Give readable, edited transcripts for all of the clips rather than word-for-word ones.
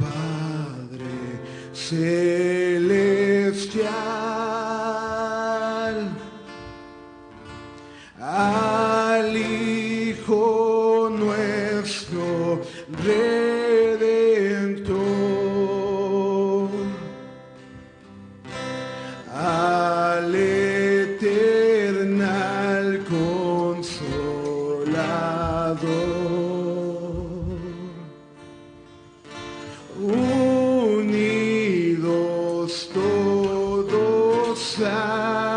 Padre celestial, al Hijo nuestro Redentor, al eternal Consolador, unidos todos a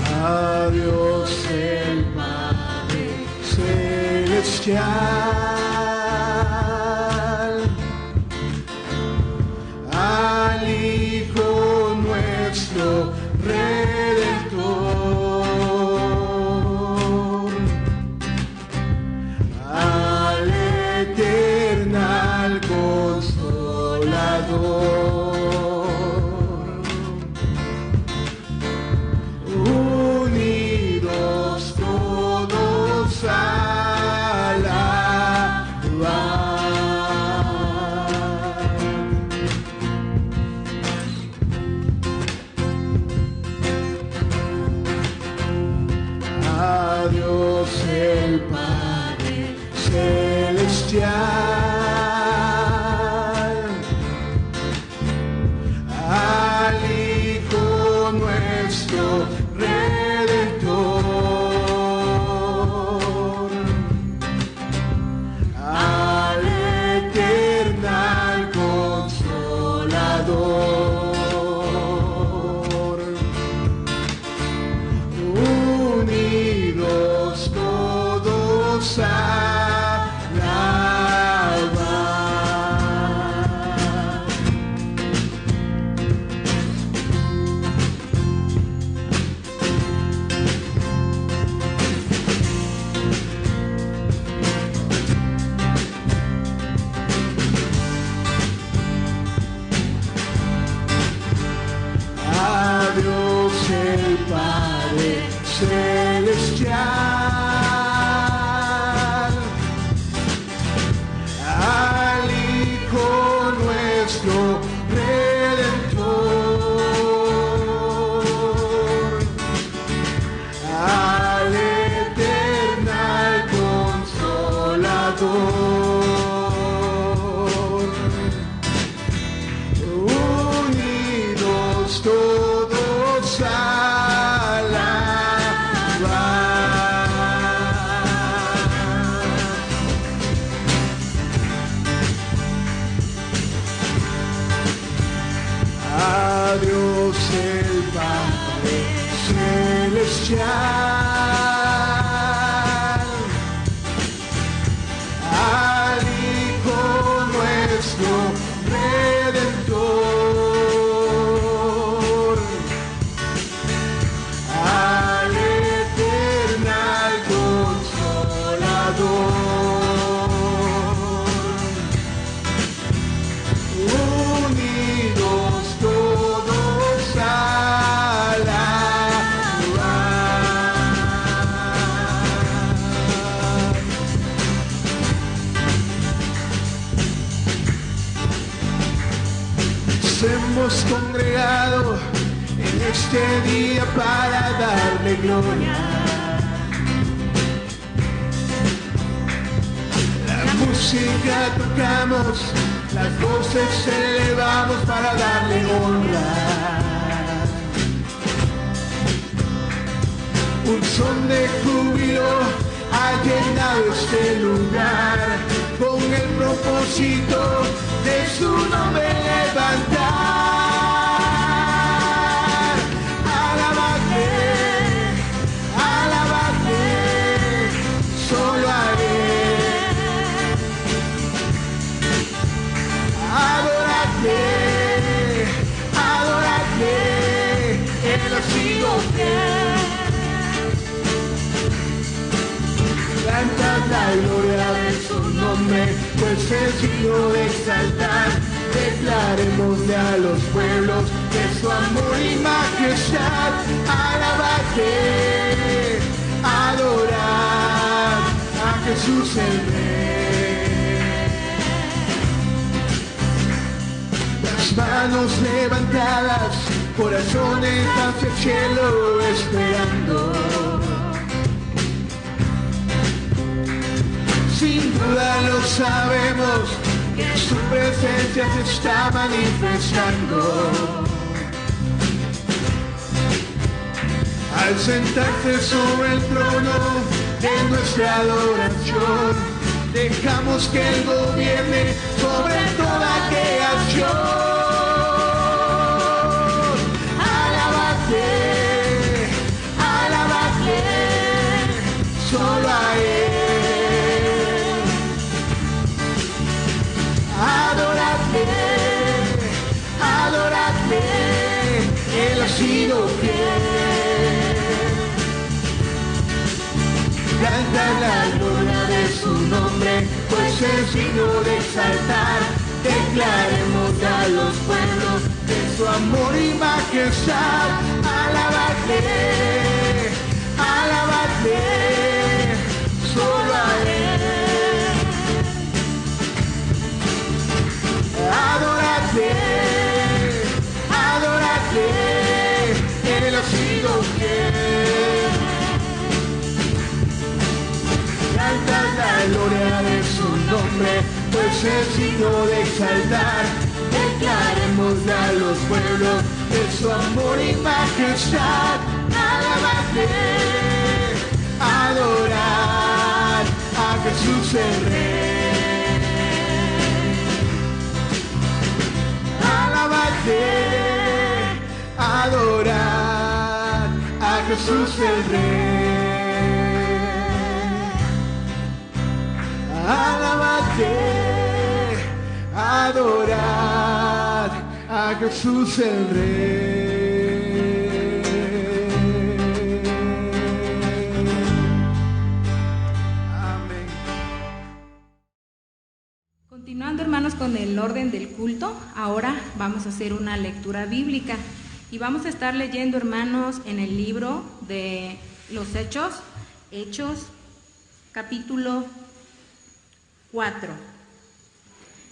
a Dios el Padre celestial, al Hijo nuestro Redentor, al eternal Consolador, unidos todos a a Dios el Padre celestial, al Hijo nuestro Redentor, al eternal Consolador, unidos todos a Dios el Padre celestial, al Hijo nuestro Redentor, al eternal Consolador, unidos todos a a Dios el Padre celestial, al Hijo nuestro Redentor, al eternal Consolador, unidos todos a Nos hemos congregado en este día para darle gloria. La música tocamos, las voces elevamos para darle honra. Un son de júbilo ha llenado este lugar con el propósito de su nombre levantar. Alabadle, alabadle, solo a Él. Adoradle. pues es digno de exaltar. Declarémosle a los pueblos de su amor y majestad. Alabarte, adorar a Jesús el Rey. Las manos levantadas, corazones hacia el cielo esperando. Sin duda lo sabemos, que su presencia se está manifestando. Al sentarse sobre el trono de nuestra adoración, dejamos que Él gobierne sobre toda creación. Alabate, alabate, solo a Él. Adórate, adórate, Él ha sido fiel. Canta la gloria de su nombre, pues es digno de exaltar. Declaremos a los pueblos de su amor y majestad. Alabate, alabate, solo a Él. Adórate, adórate, Él ha sido fiel. Canta la gloria de su nombre, pues es digno de exaltar. Declarémosle a los pueblos de su amor y majestad. Alabate, adorar a Jesús el Rey. Alabate, adorar a Jesús el Rey. Alabate, adorar a Jesús el Rey. Amén. Continuando, hermanos, con el orden del culto, ahora vamos a hacer una lectura bíblica y vamos a estar leyendo, hermanos, en el libro de los Hechos, capítulo 4.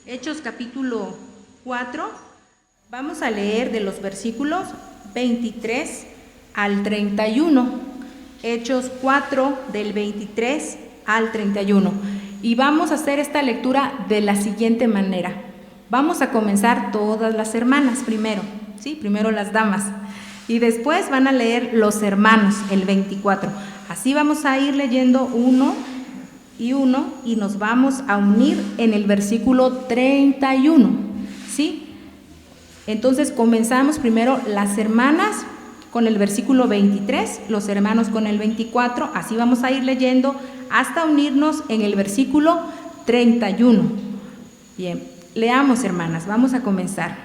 Hechos capítulo 4, vamos a leer de los versículos 23 al 31. Hechos 4 del 23 al 31. Y vamos a hacer esta lectura de la siguiente manera. Vamos a comenzar todas las hermanas primero, ¿sí? Primero las damas. Y después van a leer los hermanos, el 24. Así vamos a ir leyendo uno y nos vamos a unir en el versículo 31, ¿sí? Entonces comenzamos primero las hermanas con el versículo 23, los hermanos con el 24, así vamos a ir leyendo hasta unirnos en el versículo 31. Bien, leamos, hermanas, vamos a comenzar.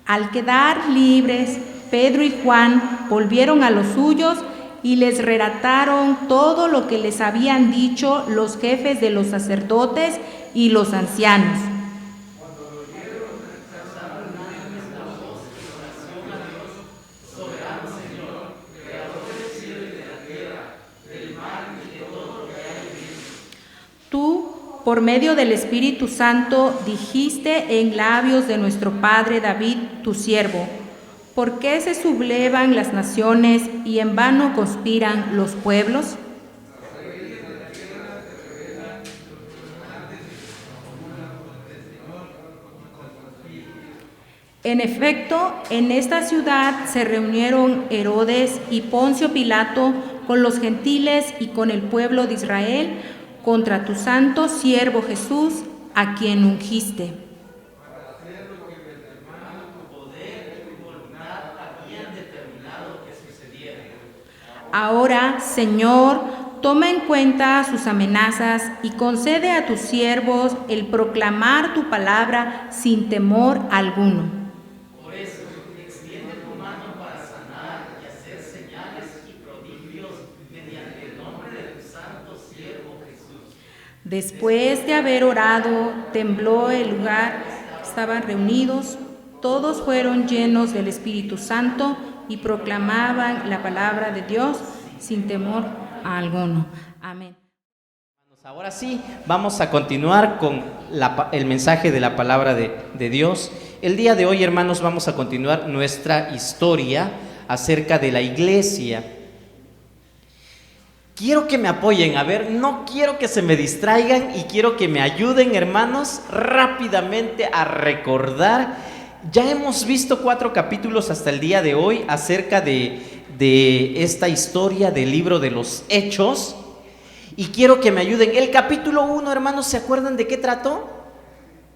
Al quedar libres, Pedro y Juan volvieron a los suyos y les relataron todo lo que les habían dicho los jefes de los sacerdotes y los ancianos. Tú, por medio del Espíritu Santo, dijiste en labios de nuestro padre David, tu siervo: ¿por qué se sublevan las naciones y en vano conspiran los pueblos? En efecto, en esta ciudad se reunieron Herodes y Poncio Pilato con los gentiles y con el pueblo de Israel contra tu santo siervo Jesús, a quien ungiste. Ahora, Señor, toma en cuenta sus amenazas y concede a tus siervos el proclamar tu palabra sin temor alguno. Por eso, extiende tu mano para sanar y hacer señales y prodigios mediante el nombre de tu santo siervo Jesús. Después de haber orado, tembló el lugar, estaban reunidos, todos fueron llenos del Espíritu Santo y proclamaban la palabra de Dios sin temor alguno. Amén. Ahora sí, vamos a continuar con el mensaje de la palabra de Dios. El día de hoy, hermanos, vamos a continuar nuestra historia acerca de la iglesia. Quiero que me apoyen, a ver, no quiero que se me distraigan y quiero que me ayuden, hermanos, rápidamente a recordar. Ya hemos visto 4 capítulos hasta el día de hoy acerca de esta historia del libro de los Hechos. Y quiero que me ayuden. El capítulo 1, hermanos, ¿se acuerdan de qué trató?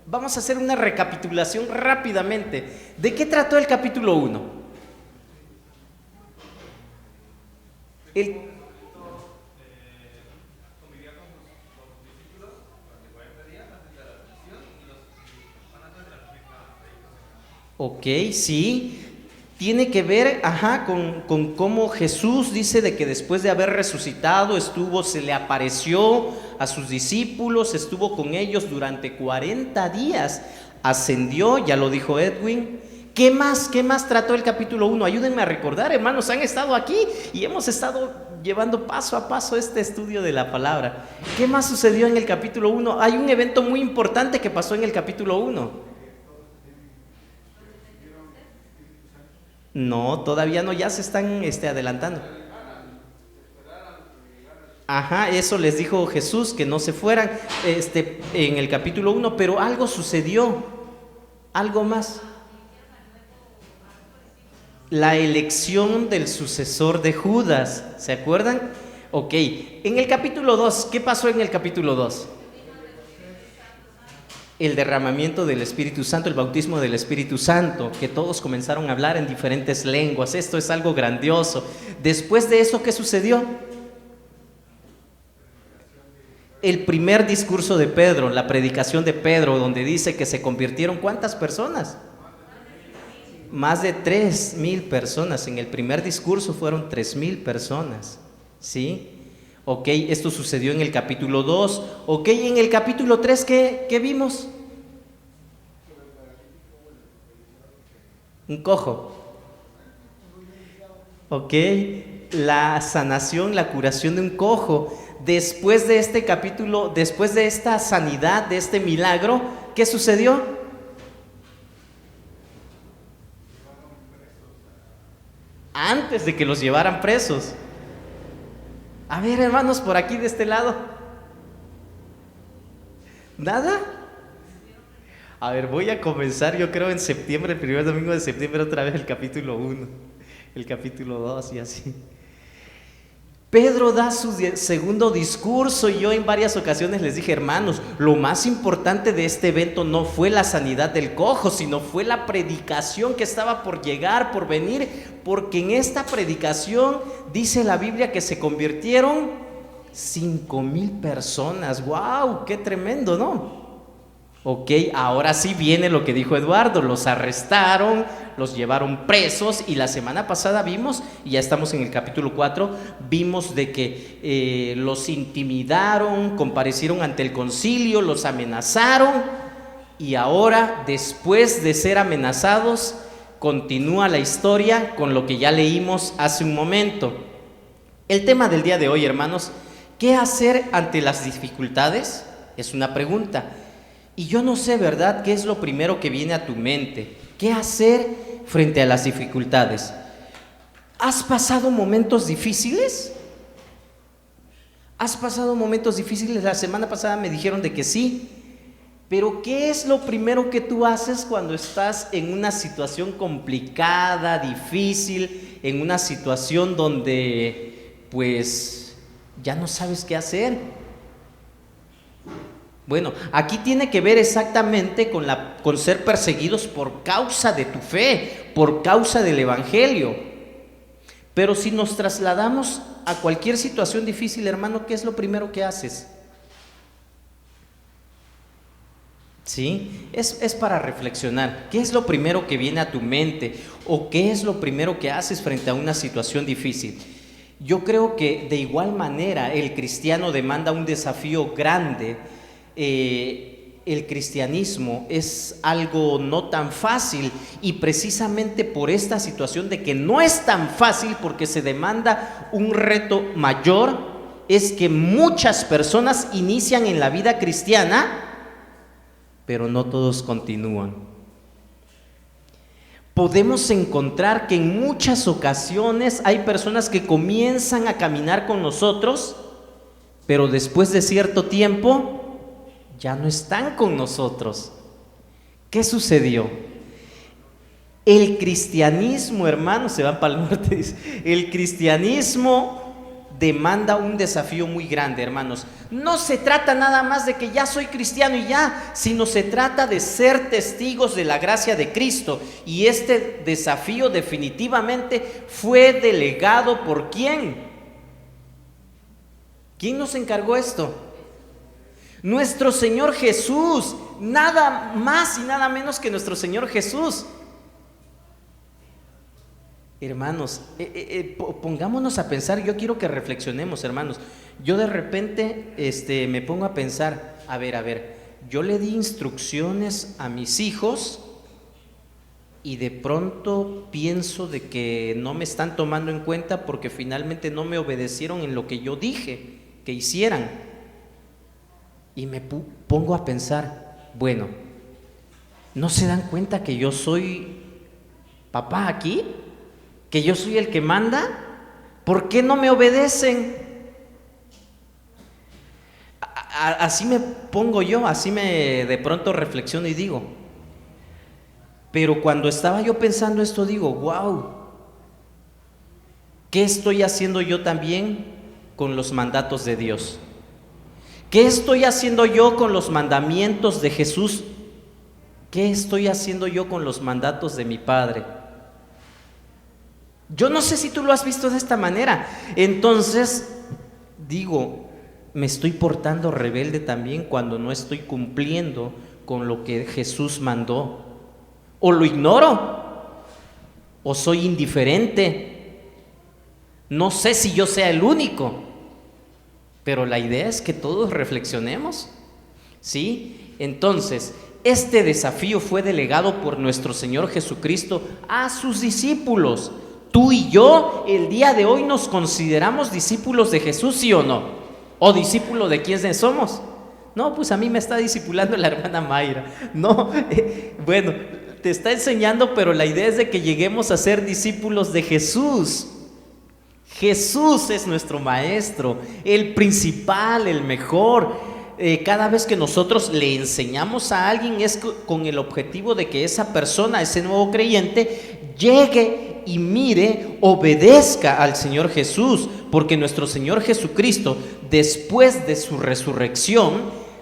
Vamos a hacer una recapitulación rápidamente. ¿De qué trató el capítulo 1? Ok, sí. Tiene que ver, con cómo Jesús dice de que después de haber resucitado se le apareció a sus discípulos, estuvo con ellos durante 40 días, ascendió, ya lo dijo Edwin. ¿Qué más trató el capítulo 1? Ayúdenme a recordar, hermanos, han estado aquí y hemos estado llevando paso a paso este estudio de la palabra. ¿Qué más sucedió en el capítulo 1? Hay un evento muy importante que pasó en el capítulo 1. No, todavía no, ya se están adelantando. Eso les dijo Jesús, que no se fueran en el capítulo 1, pero algo sucedió, algo más. La elección del sucesor de Judas, ¿se acuerdan? Ok, en el capítulo 2, ¿qué pasó en el capítulo 2? El derramamiento del Espíritu Santo, el bautismo del Espíritu Santo, que todos comenzaron a hablar en diferentes lenguas. Esto es algo grandioso. Después de eso, ¿qué sucedió? El primer discurso de Pedro, la predicación de Pedro, donde dice que se convirtieron, ¿cuántas personas? Más de 3,000 personas. En el primer discurso fueron 3,000 personas, ¿sí? Ok, esto sucedió en el capítulo 2. Ok, en el capítulo 3, ¿qué vimos? Un cojo. Ok, la sanación, la curación de un cojo. Después de este capítulo, después de esta sanidad, de este milagro, ¿qué sucedió? Antes de que los llevaran presos. A ver, hermanos, por aquí de este lado. ¿Nada? A ver, voy a comenzar, yo creo en septiembre, el primer domingo de septiembre, otra vez el capítulo 1, el capítulo 2 y así. Pedro da su segundo discurso y yo en varias ocasiones les dije, hermanos, lo más importante de este evento no fue la sanidad del cojo, sino fue la predicación que estaba por llegar, por venir, porque en esta predicación dice la Biblia que se convirtieron 5,000 personas. ¡Wow! ¡Qué tremendo!, ¿no? Ok, ahora sí viene lo que dijo Eduardo, los arrestaron, los llevaron presos y la semana pasada vimos, y ya estamos en el capítulo 4, vimos de que los intimidaron, comparecieron ante el concilio, los amenazaron y ahora, después de ser amenazados, continúa la historia con lo que ya leímos hace un momento. El tema del día de hoy, hermanos, ¿qué hacer ante las dificultades? Es una pregunta. Y yo no sé, ¿verdad?, qué es lo primero que viene a tu mente. ¿Qué hacer frente a las dificultades? ¿Has pasado momentos difíciles? ¿Has pasado momentos difíciles? La semana pasada me dijeron de que sí. Pero ¿qué es lo primero que tú haces cuando estás en una situación complicada, difícil, en una situación donde, pues, ya no sabes qué hacer? Bueno, aquí tiene que ver exactamente con ser perseguidos por causa de tu fe, por causa del Evangelio. Pero si nos trasladamos a cualquier situación difícil, hermano, ¿qué es lo primero que haces? ¿Sí? Es para reflexionar. ¿Qué es lo primero que viene a tu mente? ¿O qué es lo primero que haces frente a una situación difícil? Yo creo que de igual manera el cristiano demanda un desafío grande. El cristianismo es algo no tan fácil, y precisamente por esta situación de que no es tan fácil, porque se demanda un reto mayor, es que muchas personas inician en la vida cristiana, pero no todos continúan. Podemos encontrar que en muchas ocasiones hay personas que comienzan a caminar con nosotros, pero después de cierto tiempo ya no están con nosotros. ¿Qué sucedió? El cristianismo, hermanos, se van para el norte, dice, el cristianismo demanda un desafío muy grande, hermanos. No se trata nada más de que ya soy cristiano y ya, sino se trata de ser testigos de la gracia de Cristo. Y este desafío definitivamente fue delegado ¿por quién? ¿Quién nos encargó esto? Nuestro Señor Jesús, nada más y nada menos que nuestro Señor Jesús. Hermanos, pongámonos a pensar. Yo quiero que reflexionemos, hermanos. Yo de repente me pongo a pensar, a ver, yo le di instrucciones a mis hijos y de pronto pienso de que no me están tomando en cuenta porque finalmente no me obedecieron en lo que yo dije que hicieran. Y me pongo a pensar, bueno, ¿no se dan cuenta que yo soy papá aquí? ¿Que yo soy el que manda? ¿Por qué no me obedecen? Así me pongo yo, así me de pronto reflexiono y digo, pero cuando estaba yo pensando esto digo, wow, ¿qué estoy haciendo yo también con los mandatos de Dios? ¿Qué estoy haciendo yo con los mandamientos de Jesús? ¿Qué estoy haciendo yo con los mandatos de mi Padre? Yo no sé si tú lo has visto de esta manera. Entonces digo, me estoy portando rebelde también cuando no estoy cumpliendo con lo que Jesús mandó. O lo ignoro, o soy indiferente. No sé si yo sea el único, pero la idea es que todos reflexionemos, ¿sí? Entonces, este desafío fue delegado por nuestro Señor Jesucristo a sus discípulos. Tú y yo el día de hoy nos consideramos discípulos de Jesús, ¿sí o no? ¿O discípulos de quiénes somos? No, pues a mí me está discipulando la hermana Mayra. No, bueno, te está enseñando, pero la idea es de que lleguemos a ser discípulos de Jesús. Jesús es nuestro maestro, el principal, el mejor. Cada vez que nosotros le enseñamos a alguien es con el objetivo de que esa persona, ese nuevo creyente, llegue y mire, obedezca al Señor Jesús, porque nuestro Señor Jesucristo, después de su resurrección,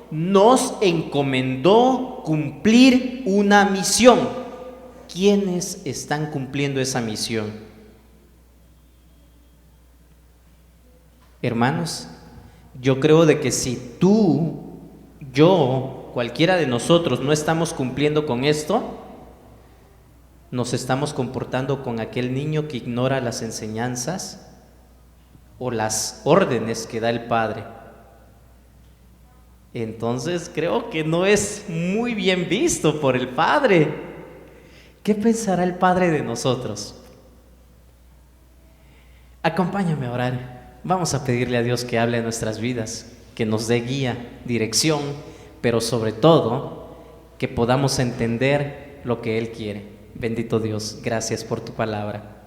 nos encomendó cumplir una misión. ¿Quiénes están cumpliendo esa misión? Hermanos, yo creo de que si tú, yo, cualquiera de nosotros no estamos cumpliendo con esto, nos estamos comportando con aquel niño que ignora las enseñanzas o las órdenes que da el Padre. Entonces creo que no es muy bien visto por el Padre. ¿Qué pensará el Padre de nosotros? Acompáñame a orar. Vamos a pedirle a Dios que hable a nuestras vidas, que nos dé guía, dirección, pero sobre todo que podamos entender lo que Él quiere. Bendito Dios, gracias por tu palabra.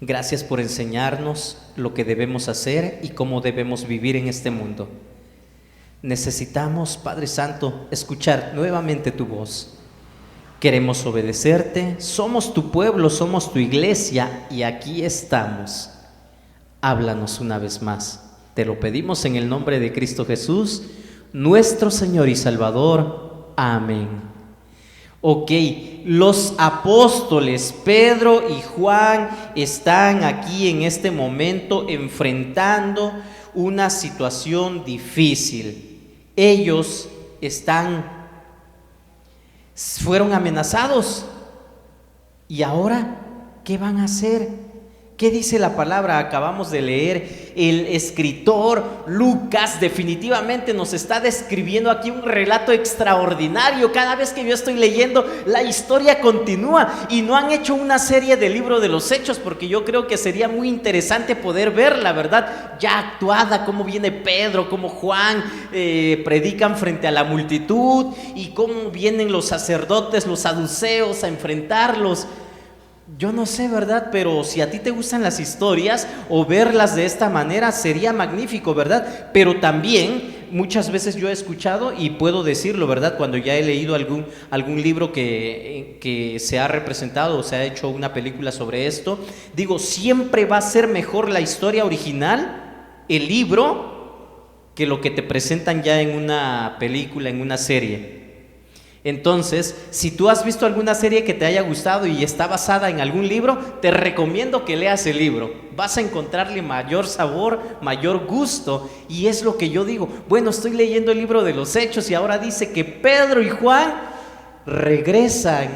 Gracias por enseñarnos lo que debemos hacer y cómo debemos vivir en este mundo. Necesitamos, Padre Santo, escuchar nuevamente tu voz. Queremos obedecerte, somos tu pueblo, somos tu iglesia y aquí estamos. Háblanos una vez más. Te lo pedimos en el nombre de Cristo Jesús, nuestro Señor y Salvador. Amén. Ok, los apóstoles Pedro y Juan están aquí en este momento enfrentando una situación difícil. Ellos fueron amenazados. ¿Y ahora qué van a hacer? ¿Qué dice la palabra? Acabamos de leer, el escritor Lucas definitivamente nos está describiendo aquí un relato extraordinario. Cada vez que yo estoy leyendo, la historia continúa, y no han hecho una serie de libro de los Hechos, porque yo creo que sería muy interesante poder verla, ¿verdad? Ya actuada, cómo viene Pedro, cómo Juan predican frente a la multitud, y cómo vienen los sacerdotes, los saduceos a enfrentarlos. Yo no sé, ¿verdad? Pero si a ti te gustan las historias o verlas de esta manera, sería magnífico, ¿verdad? Pero también muchas veces yo he escuchado, y puedo decirlo, ¿verdad? Cuando ya he leído algún libro que se ha representado o se ha hecho una película sobre esto, digo, siempre va a ser mejor la historia original, el libro, que lo que te presentan ya en una película, en una serie. Entonces, si tú has visto alguna serie que te haya gustado y está basada en algún libro, te recomiendo que leas el libro. Vas a encontrarle mayor sabor, mayor gusto. Y es lo que yo digo. Bueno, estoy leyendo el libro de los Hechos y ahora dice que Pedro y Juan regresan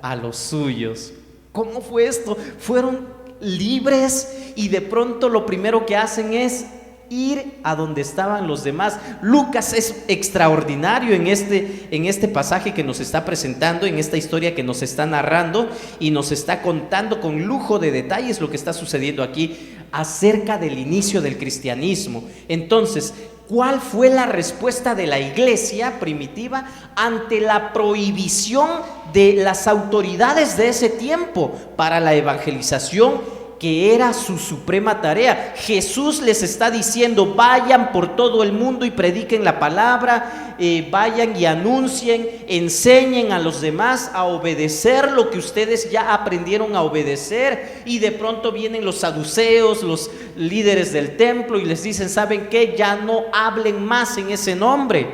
a los suyos. ¿Cómo fue esto? Fueron libres y de pronto lo primero que hacen es ir a donde estaban los demás. Lucas es extraordinario en este pasaje que nos está presentando, en esta historia que nos está narrando, y nos está contando con lujo de detalles lo que está sucediendo aquí acerca del inicio del cristianismo. Entonces, ¿cuál fue la respuesta de la iglesia primitiva ante la prohibición de las autoridades de ese tiempo para la evangelización, que era su suprema tarea? Jesús les está diciendo: vayan por todo el mundo y prediquen la palabra, vayan y anuncien, enseñen a los demás a obedecer lo que ustedes ya aprendieron a obedecer. Y de pronto vienen los saduceos, los líderes del templo, y les dicen: ¿saben qué? Ya no hablen más en ese nombre.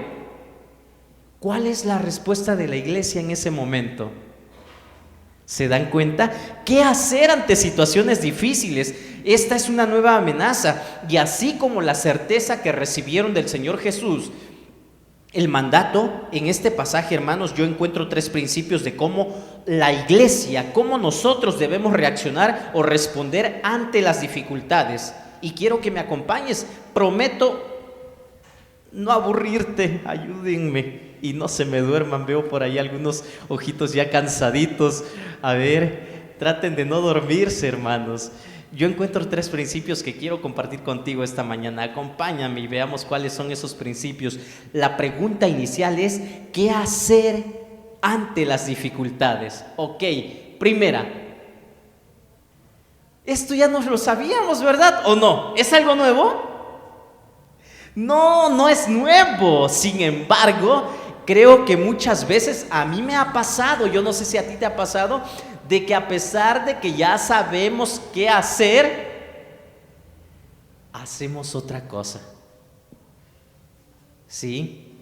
¿Cuál es la respuesta de la iglesia en ese momento? ¿Se dan cuenta? ¿Qué hacer ante situaciones difíciles? Esta es una nueva amenaza, y así como la certeza que recibieron del Señor Jesús, el mandato en este pasaje, hermanos, yo encuentro 3 principios de cómo la iglesia, cómo nosotros debemos reaccionar o responder ante las dificultades. Y quiero que me acompañes. Prometo no aburrirte, ayúdenme y no se me duerman. Veo por ahí algunos ojitos ya cansaditos. A ver, traten de no dormirse, hermanos. Yo encuentro 3 principios que quiero compartir contigo esta mañana. Acompáñame y veamos cuáles son esos principios. La pregunta inicial es: ¿qué hacer ante las dificultades? Ok, primera, esto ya nos lo sabíamos, ¿verdad? ¿O no? ¿Es algo nuevo? No, no es nuevo. Sin embargo, creo que muchas veces a mí me ha pasado, yo no sé si a ti te ha pasado, de que a pesar de que ya sabemos qué hacer, hacemos otra cosa. ¿Sí?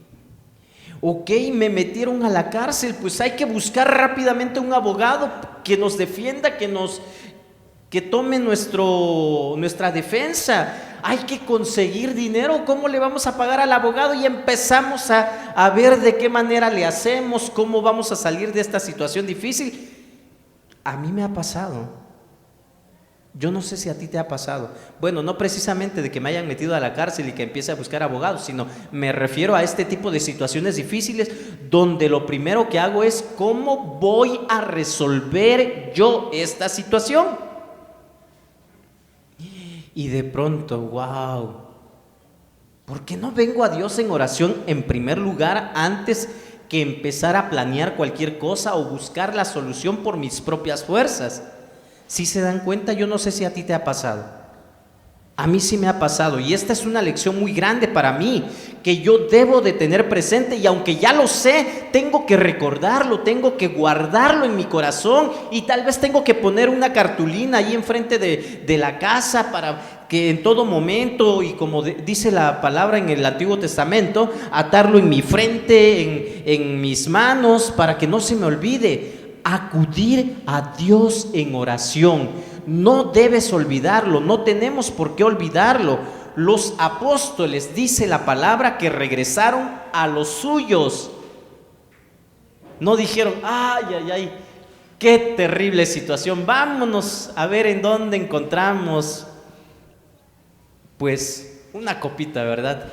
Ok, me metieron a la cárcel, pues hay que buscar rápidamente un abogado que nos defienda, que tome nuestra defensa. Hay que conseguir dinero. ¿Cómo le vamos a pagar al abogado? Y empezamos a ver de qué manera le hacemos, cómo vamos a salir de esta situación difícil. A mí me ha pasado. Yo no sé si a ti te ha pasado. Bueno, no precisamente de que me hayan metido a la cárcel y que empiece a buscar abogados, sino me refiero a este tipo de situaciones difíciles donde lo primero que hago es: ¿cómo voy a resolver yo esta situación? Y de pronto, wow, ¿por qué no vengo a Dios en oración en primer lugar antes que empezar a planear cualquier cosa o buscar la solución por mis propias fuerzas? Si se dan cuenta, yo no sé si a ti te ha pasado. A mí sí me ha pasado, y esta es una lección muy grande para mí, que yo debo de tener presente, y aunque ya lo sé, tengo que recordarlo, tengo que guardarlo en mi corazón, y tal vez tengo que poner una cartulina ahí enfrente de la casa para que en todo momento, y como dice la palabra en el Antiguo Testamento, atarlo en mi frente, en mis manos, para que no se me olvide. Acudir a Dios en oración. No debes olvidarlo, no tenemos por qué olvidarlo. Los apóstoles, dice la palabra, que regresaron a los suyos. No dijeron: ay, Qué terrible situación. Vámonos a ver en dónde encontramos, pues, una copita, ¿verdad?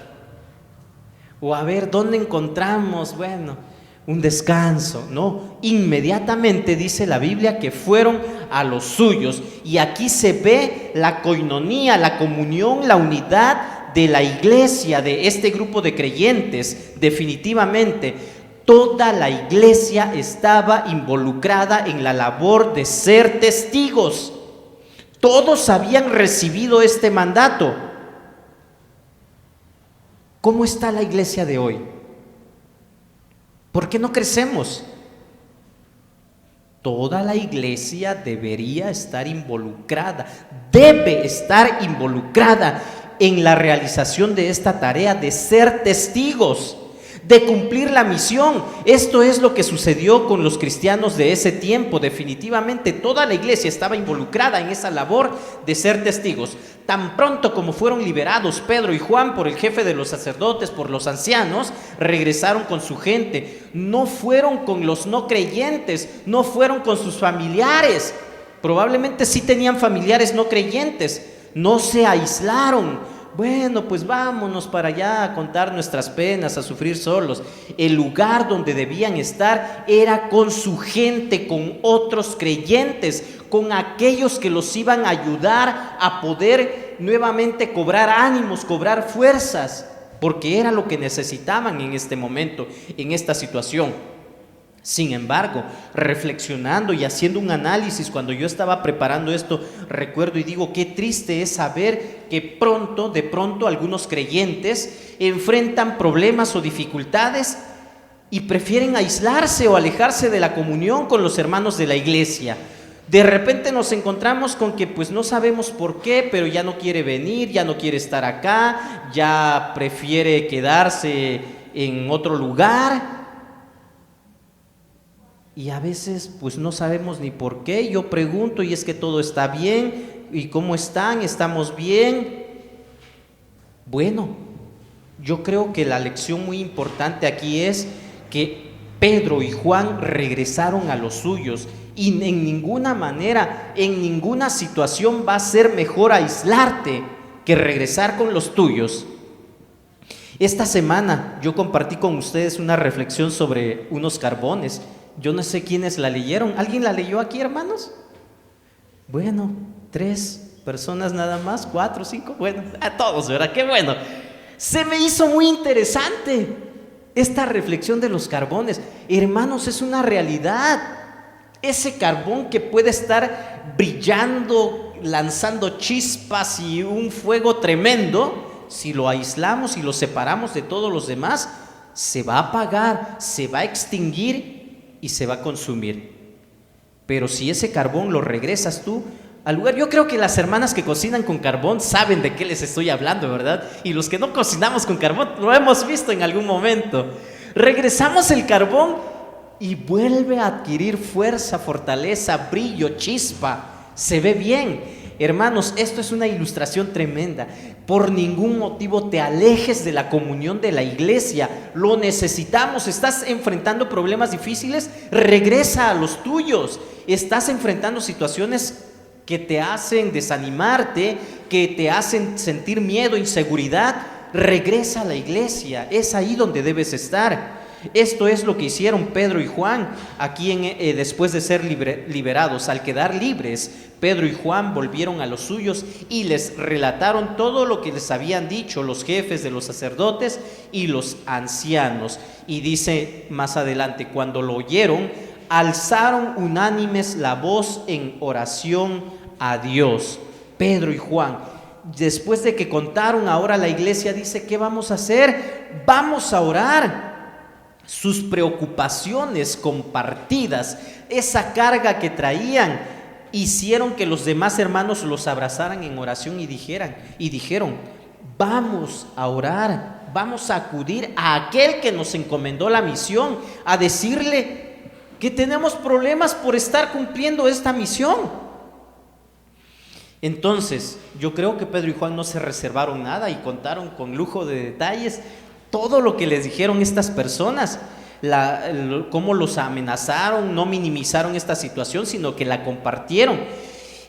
O a ver dónde encontramos, bueno, un descanso. No, inmediatamente dice la Biblia que fueron a los suyos. Y aquí se ve la coinonía, la comunión, la unidad de la iglesia, de este grupo de creyentes. Definitivamente toda la iglesia estaba involucrada en la labor de ser testigos. Todos habían recibido este mandato. ¿Cómo está la iglesia de hoy? ¿Por qué no crecemos? Toda la iglesia debería estar involucrada, debe estar involucrada en la realización de esta tarea de ser testigos, de cumplir la misión. Esto es lo que sucedió con los cristianos de ese tiempo. Definitivamente toda la iglesia estaba involucrada en esa labor de ser testigos. Tan pronto como fueron liberados Pedro y Juan por el jefe de los sacerdotes, por los ancianos, regresaron con su gente. No fueron con los no creyentes, no fueron con sus familiares. Probablemente sí tenían familiares no creyentes. No se aislaron. Bueno, pues vámonos para allá a contar nuestras penas, a sufrir solos. El lugar donde debían estar era con su gente, con otros creyentes, con aquellos que los iban a ayudar a poder nuevamente cobrar ánimos, cobrar fuerzas, porque era lo que necesitaban en este momento, en esta situación. Sin embargo, reflexionando y haciendo un análisis, cuando yo estaba preparando esto, recuerdo y digo, qué triste es saber que de pronto algunos creyentes enfrentan problemas o dificultades y prefieren aislarse o alejarse de la comunión con los hermanos de la iglesia. De repente nos encontramos con que pues no sabemos por qué, pero ya no quiere venir, ya no quiere estar acá, ya prefiere quedarse en otro lugar. Y a veces pues no sabemos ni por qué. Yo pregunto, y es que todo está bien. ¿Y cómo están? ¿Estamos bien? Bueno, yo creo que la lección muy importante aquí es que Pedro y Juan regresaron a los suyos. Y en ninguna manera, en ninguna situación va a ser mejor aislarte que regresar con los tuyos. Esta semana yo compartí con ustedes una reflexión sobre unos carbones. Yo no sé quiénes la leyeron. ¿Alguien la leyó aquí, hermanos? Bueno, 3 personas nada más, 4, 5, bueno, a todos, ¿verdad? Qué bueno. Se me hizo muy interesante esta reflexión de los carbones. Hermanos, es una realidad. Ese carbón que puede estar brillando, lanzando chispas y un fuego tremendo, si lo aislamos y lo separamos de todos los demás, se va a apagar, se va a extinguir y se va a consumir. Pero si ese carbón lo regresas tú al lugar, yo creo que las hermanas que cocinan con carbón saben de qué les estoy hablando, ¿verdad? Y los que no cocinamos con carbón lo hemos visto en algún momento. Regresamos el carbón y vuelve a adquirir fuerza, fortaleza, brillo, chispa. Se ve bien. Hermanos, esto es una ilustración tremenda. Por ningún motivo te alejes de la comunión de la iglesia. Lo necesitamos. ¿Estás enfrentando problemas difíciles? Regresa a los tuyos. ¿Estás enfrentando situaciones que te hacen desanimarte, que te hacen sentir miedo, inseguridad? Regresa a la iglesia. Es ahí donde debes estar. Esto es lo que hicieron Pedro y Juan aquí después de ser liberados. Al quedar libres, Pedro y Juan volvieron a los suyos y les relataron todo lo que les habían dicho los jefes de los sacerdotes y los ancianos. Y dice más adelante, cuando lo oyeron, alzaron unánimes la voz en oración a Dios. Pedro y Juan, después de que contaron, ahora la iglesia dice, ¿qué vamos a hacer? Vamos a orar. Sus preocupaciones compartidas, esa carga que traían, hicieron que los demás hermanos los abrazaran en oración y dijeron, vamos a orar, vamos a acudir a aquel que nos encomendó la misión, a decirle que tenemos problemas por estar cumpliendo esta misión. Entonces, yo creo que Pedro y Juan no se reservaron nada y contaron con lujo de detalles todo lo que les dijeron estas personas. cómo los amenazaron, no minimizaron esta situación, sino que la compartieron.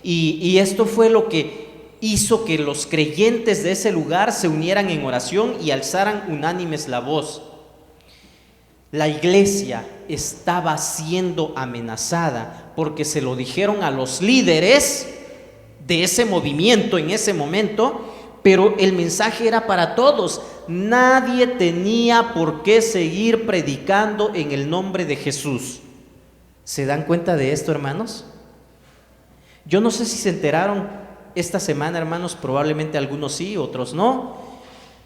Y esto fue lo que hizo que los creyentes de ese lugar se unieran en oración y alzaran unánimes la voz. La iglesia estaba siendo amenazada porque se lo dijeron a los líderes de ese movimiento en ese momento, pero el mensaje era para todos. Nadie tenía por qué seguir predicando en el nombre de Jesús. ¿Se dan cuenta de esto, hermanos? Yo no sé si se enteraron esta semana, hermanos, probablemente algunos sí, otros no,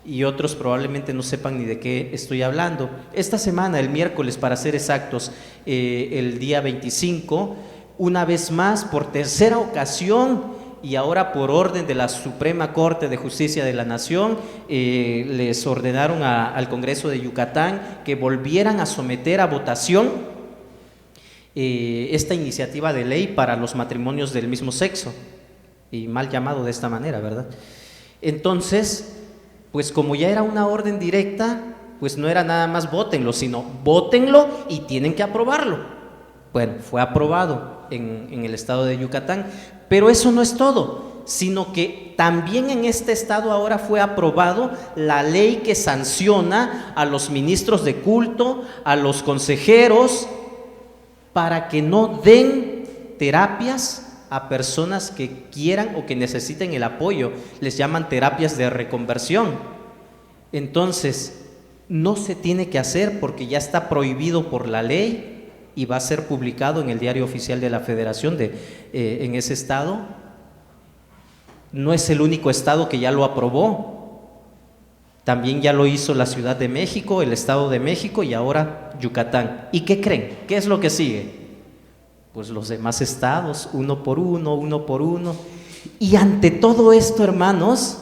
y otros probablemente no sepan ni de qué estoy hablando. Esta semana, el miércoles para ser exactos, el día 25, una vez más, por tercera ocasión, y ahora por orden de la Suprema Corte de Justicia de la Nación, les ordenaron al Congreso de Yucatán que volvieran a someter a votación esta iniciativa de ley para los matrimonios del mismo sexo, y mal llamado de esta manera, ¿verdad? Entonces, pues como ya era una orden directa, pues no era nada más vótenlo, sino vótenlo y tienen que aprobarlo. Bueno, fue aprobado en el estado de Yucatán, pero eso no es todo, sino que también en este estado ahora fue aprobado la ley que sanciona a los ministros de culto, a los consejeros, para que no den terapias a personas que quieran o que necesiten el apoyo. Les llaman terapias de reconversión. Entonces, no se tiene que hacer porque ya está prohibido por la ley y va a ser publicado en el Diario Oficial de la Federación en ese estado. No es el único estado que ya lo aprobó. También ya lo hizo la Ciudad de México, el Estado de México y ahora Yucatán. ¿Y qué creen? ¿Qué es lo que sigue? Pues los demás estados, uno por uno. Y ante todo esto, hermanos,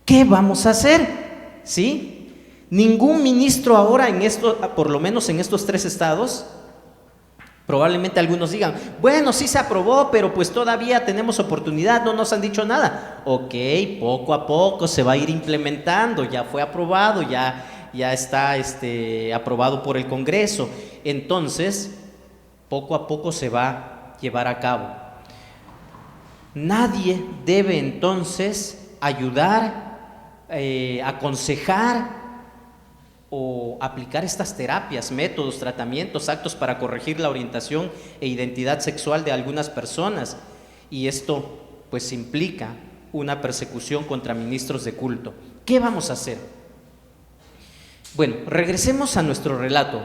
¿qué vamos a hacer? ¿Sí? Ningún ministro ahora en esto, por lo menos en estos 3 estados, probablemente algunos digan, bueno, sí se aprobó, pero pues todavía tenemos oportunidad, no nos han dicho nada. Ok, poco a poco se va a ir implementando, ya fue aprobado, ya está aprobado por el Congreso. Entonces, poco a poco se va a llevar a cabo. Nadie debe entonces ayudar, aconsejar o aplicar estas terapias, métodos, tratamientos, actos para corregir la orientación e identidad sexual de algunas personas. Y esto pues implica una persecución contra ministros de culto. ¿Qué vamos a hacer? Bueno, regresemos a nuestro relato.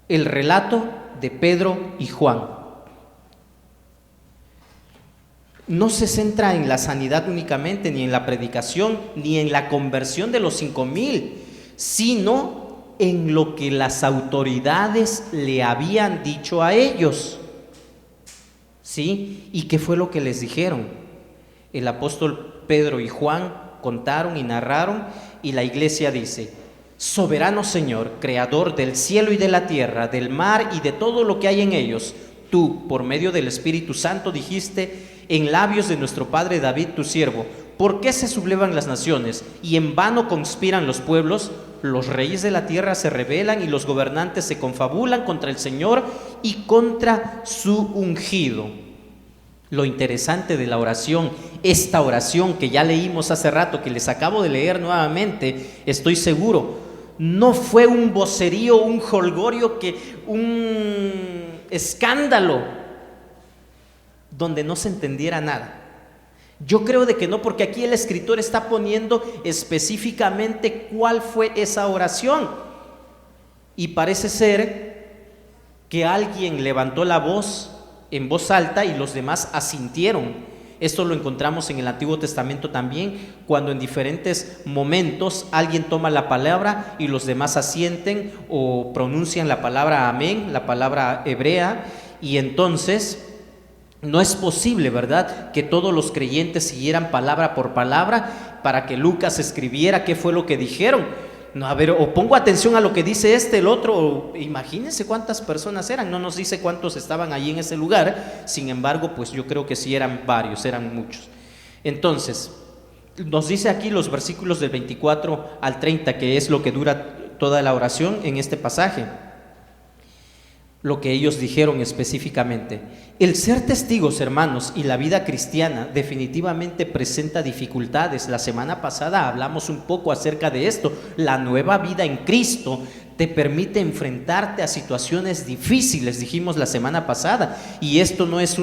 El relato de Pedro y Juan. No se centra en la sanidad únicamente, ni en la predicación, ni en la conversión de los 5,000, sino en lo que las autoridades le habían dicho a ellos. ¿Sí? ¿Y qué fue lo que les dijeron? El apóstol Pedro y Juan contaron y narraron, y la iglesia dice: soberano Señor, creador del cielo y de la tierra, del mar y de todo lo que hay en ellos, tú, por medio del Espíritu Santo, dijiste en labios de nuestro padre David, tu siervo: ¿por qué se sublevan las naciones y en vano conspiran los pueblos? Los reyes de la tierra se rebelan y los gobernantes se confabulan contra el Señor y contra su ungido. Lo interesante de la oración, esta oración que ya leímos hace rato, que les acabo de leer nuevamente, estoy seguro, no fue un vocerío, un jolgorio, un escándalo donde no se entendiera nada. Yo creo de que no, porque aquí el escritor está poniendo específicamente cuál fue esa oración. Y parece ser que alguien levantó la voz en voz alta y los demás asintieron. Esto lo encontramos en el Antiguo Testamento también, cuando en diferentes momentos alguien toma la palabra y los demás asienten o pronuncian la palabra amén, la palabra hebrea, y entonces no es posible, ¿verdad?, que todos los creyentes siguieran palabra por palabra para que Lucas escribiera qué fue lo que dijeron. No, a ver, o pongo atención a lo que dice el otro, o imagínense cuántas personas eran. No nos dice cuántos estaban allí en ese lugar, sin embargo, pues yo creo que sí eran varios, eran muchos. Entonces, nos dice aquí los versículos del 24 al 30, que es lo que dura toda la oración en este pasaje. Lo que ellos dijeron específicamente. El ser testigos, hermanos, y la vida cristiana definitivamente presenta dificultades. La semana pasada hablamos un poco acerca de esto. La nueva vida en Cristo te permite enfrentarte a situaciones difíciles, dijimos la semana pasada, y esto no es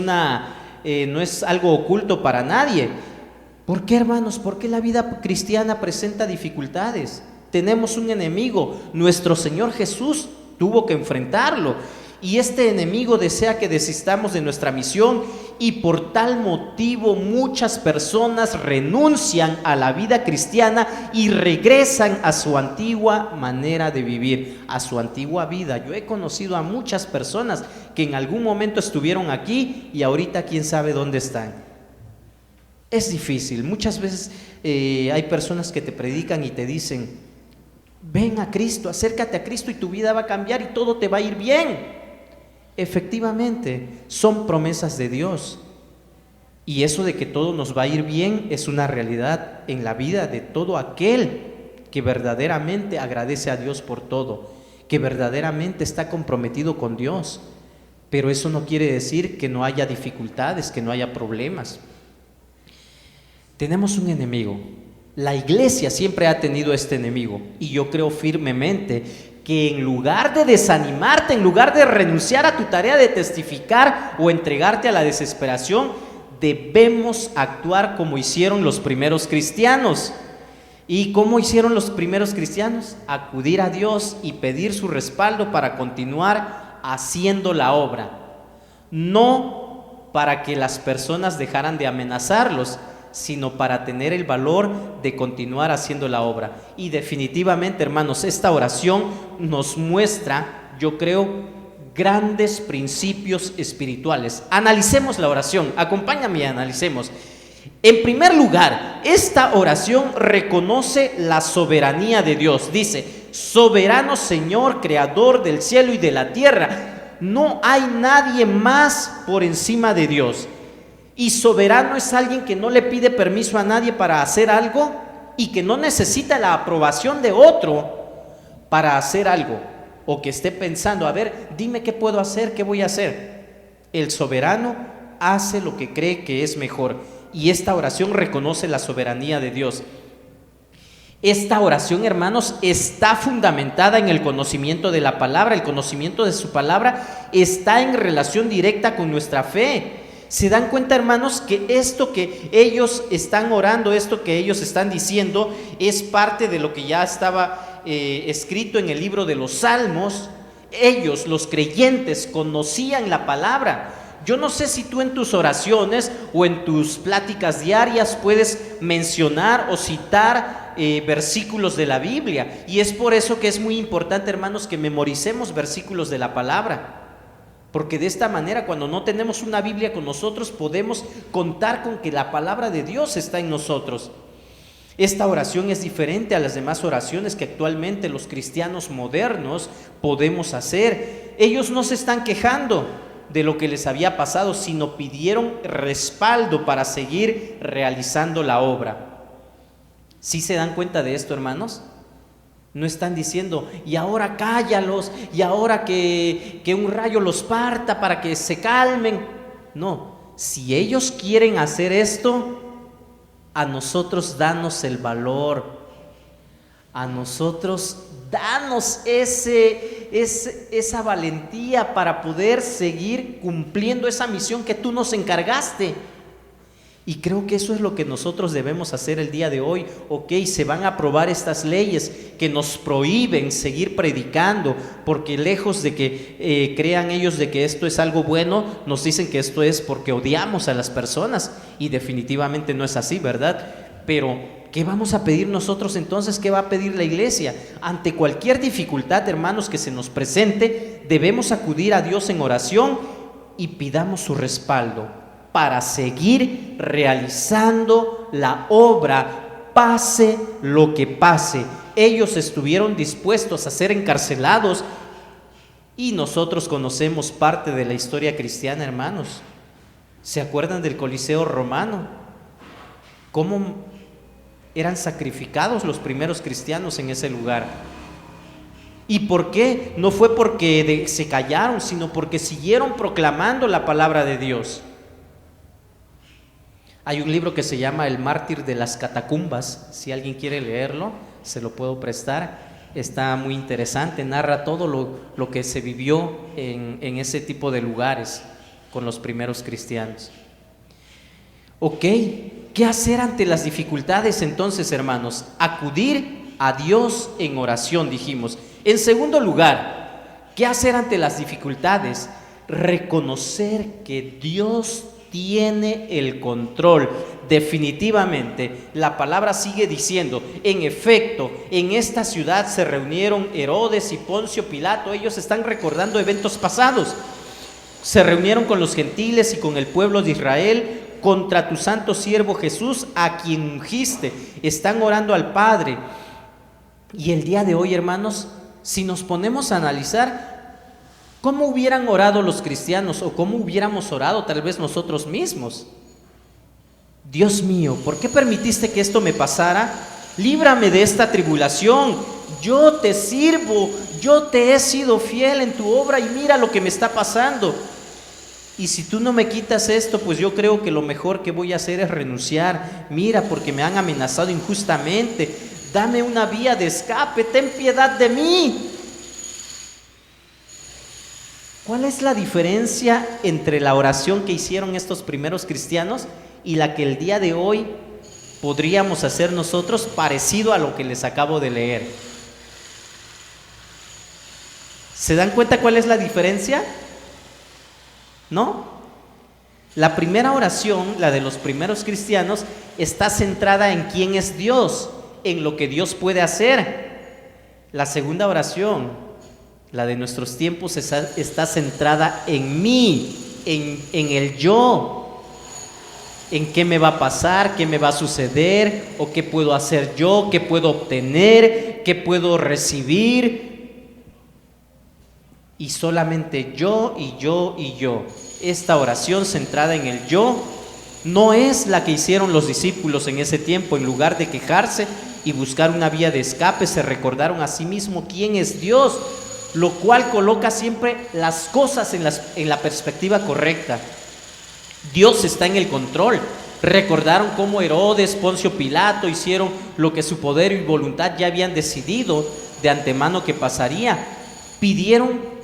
algo oculto para nadie. ¿Por qué, hermanos? ¿Por qué la vida cristiana presenta dificultades? Tenemos un enemigo, nuestro Señor Jesús tuvo que enfrentarlo. Y este enemigo desea que desistamos de nuestra misión, y por tal motivo muchas personas renuncian a la vida cristiana y regresan a su antigua manera de vivir, a su antigua vida. Yo he conocido a muchas personas que en algún momento estuvieron aquí y ahorita quién sabe dónde están. Es difícil. Muchas veces hay personas que te predican y te dicen: ven a Cristo, acércate a Cristo y tu vida va a cambiar y todo te va a ir bien. Efectivamente, son promesas de Dios, y eso de que todo nos va a ir bien es una realidad en la vida de todo aquel que verdaderamente agradece a Dios por todo, que verdaderamente está comprometido con Dios. Pero eso no quiere decir que no haya dificultades, que no haya problemas. Tenemos un enemigo. La iglesia siempre ha tenido este enemigo, y yo creo firmemente que en lugar de desanimarte, en lugar de renunciar a tu tarea de testificar o entregarte a la desesperación, debemos actuar como hicieron los primeros cristianos. ¿Y cómo hicieron los primeros cristianos? Acudir a Dios y pedir su respaldo para continuar haciendo la obra. No para que las personas dejaran de amenazarlos, sino para tener el valor de continuar haciendo la obra. Y definitivamente, hermanos, esta oración nos muestra, yo creo, grandes principios espirituales. Analicemos la oración, acompáñame y analicemos. En primer lugar, esta oración reconoce la soberanía de Dios. Dice: soberano Señor, creador del cielo y de la tierra. No hay nadie más por encima de Dios. Y soberano es alguien que no le pide permiso a nadie para hacer algo y que no necesita la aprobación de otro para hacer algo, o que esté pensando: a ver, dime qué puedo hacer, qué voy a hacer. El soberano hace lo que cree que es mejor, y esta oración reconoce la soberanía de Dios. Esta oración, hermanos, está fundamentada en el conocimiento de la palabra. El conocimiento de su palabra está en relación directa con nuestra fe. ¿Se dan cuenta, hermanos, que esto que ellos están orando, esto que ellos están diciendo, es parte de lo que ya estaba escrito en el libro de los Salmos? Ellos, los creyentes, conocían la palabra. Yo no sé si tú en tus oraciones o en tus pláticas diarias puedes mencionar o citar versículos de la Biblia, y es por eso que es muy importante, hermanos, que memoricemos versículos de la palabra. Porque de esta manera, cuando no tenemos una Biblia con nosotros, podemos contar con que la palabra de Dios está en nosotros. Esta oración es diferente a las demás oraciones que actualmente los cristianos modernos podemos hacer. Ellos no se están quejando de lo que les había pasado, sino pidieron respaldo para seguir realizando la obra. ¿Sí se dan cuenta de esto, hermanos? No están diciendo: y ahora cállalos, y ahora que un rayo los parta para que se calmen. No, si ellos quieren hacer esto, a nosotros danos el valor, a nosotros danos esa valentía para poder seguir cumpliendo esa misión que tú nos encargaste. Y creo que eso es lo que nosotros debemos hacer el día de hoy. Ok, se van a aprobar estas leyes que nos prohíben seguir predicando, porque lejos de que crean ellos de que esto es algo bueno, nos dicen que esto es porque odiamos a las personas, y definitivamente no es así, ¿verdad? Pero ¿qué vamos a pedir nosotros entonces? ¿Qué va a pedir la iglesia? Ante cualquier dificultad, hermanos, que se nos presente, debemos acudir a Dios en oración y pidamos su respaldo para seguir realizando la obra, pase lo que pase. Ellos estuvieron dispuestos a ser encarcelados, y nosotros conocemos parte de la historia cristiana, hermanos. ¿Se acuerdan del Coliseo romano? ¿Cómo eran sacrificados los primeros cristianos en ese lugar? ¿Y por qué? No fue porque se callaron, sino porque siguieron proclamando la palabra de Dios. Hay un libro que se llama El mártir de las catacumbas. Si alguien quiere leerlo, se lo puedo prestar. Está muy interesante, narra todo lo que se vivió en ese tipo de lugares con los primeros cristianos. Ok, ¿qué hacer ante las dificultades entonces, hermanos? Acudir a Dios en oración, dijimos. En segundo lugar, ¿qué hacer ante las dificultades? Reconocer que Dios tiene el control. Definitivamente, la palabra sigue diciendo, en efecto, en esta ciudad se reunieron Herodes y Poncio Pilato. Ellos están recordando eventos pasados. Se reunieron con los gentiles y con el pueblo de Israel contra tu santo siervo Jesús, a quien ungiste. Están orando al Padre. Y el día de hoy, hermanos, si nos ponemos a analizar cómo hubieran orado los cristianos o cómo hubiéramos orado tal vez nosotros mismos. Dios mío, ¿por qué permitiste que esto me pasara? Líbrame de esta tribulación. Yo te sirvo, yo te he sido fiel en tu obra y mira lo que me está pasando. Y si tú no me quitas esto, pues yo creo que lo mejor que voy a hacer es renunciar. Mira, porque me han amenazado injustamente. Dame una vía de escape, ten piedad de mí. ¿Cuál es la diferencia entre la oración que hicieron estos primeros cristianos y la que el día de hoy podríamos hacer nosotros, parecido a lo que les acabo de leer? ¿Se dan cuenta cuál es la diferencia? ¿No? La primera oración, la de los primeros cristianos, está centrada en quién es Dios, en lo que Dios puede hacer. La segunda oración, la de nuestros tiempos, está centrada en mí, en el yo, en qué me va a pasar, qué me va a suceder, o qué puedo hacer yo, qué puedo obtener, qué puedo recibir. Y solamente yo y yo y yo. Esta oración centrada en el yo no es la que hicieron los discípulos en ese tiempo. En lugar de quejarse y buscar una vía de escape, se recordaron a sí mismo quién es Dios, lo cual coloca siempre las cosas en la perspectiva correcta. Dios está en el control. Recordaron cómo Herodes, Poncio Pilato hicieron lo que su poder y voluntad ya habían decidido de antemano que pasaría. Pidieron: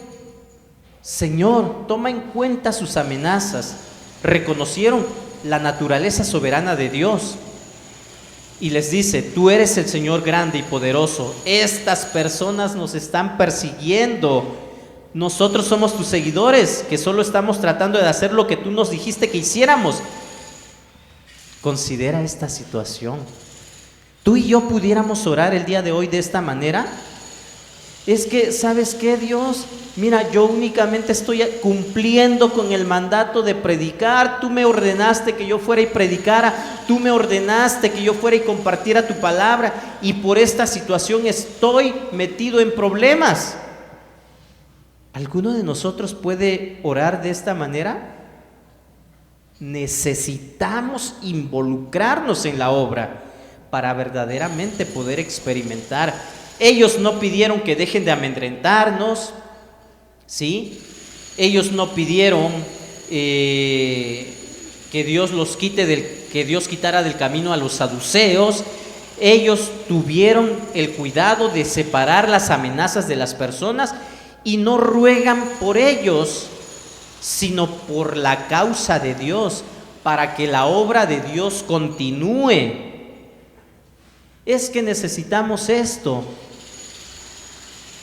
Señor, toma en cuenta sus amenazas. Reconocieron la naturaleza soberana de Dios. Y les dice: tú eres el Señor grande y poderoso. Estas personas nos están persiguiendo. Nosotros somos tus seguidores, que solo estamos tratando de hacer lo que tú nos dijiste que hiciéramos. Considera esta situación. ¿Tú y yo pudiéramos orar el día de hoy de esta manera? Es que, ¿sabes qué, Dios? Mira, yo únicamente estoy cumpliendo con el mandato de predicar. Tú me ordenaste que yo fuera y predicara. Tú me ordenaste que yo fuera y compartiera tu palabra. Y por esta situación estoy metido en problemas. ¿Alguno de nosotros puede orar de esta manera? Necesitamos involucrarnos en la obra para verdaderamente poder experimentar. Ellos no pidieron que dejen de amedrentarnos, ¿sí? Ellos no pidieron que Dios quitara del camino a los saduceos. Ellos tuvieron el cuidado de separar las amenazas de las personas y no ruegan por ellos, sino por la causa de Dios, para que la obra de Dios continúe. Es que necesitamos esto.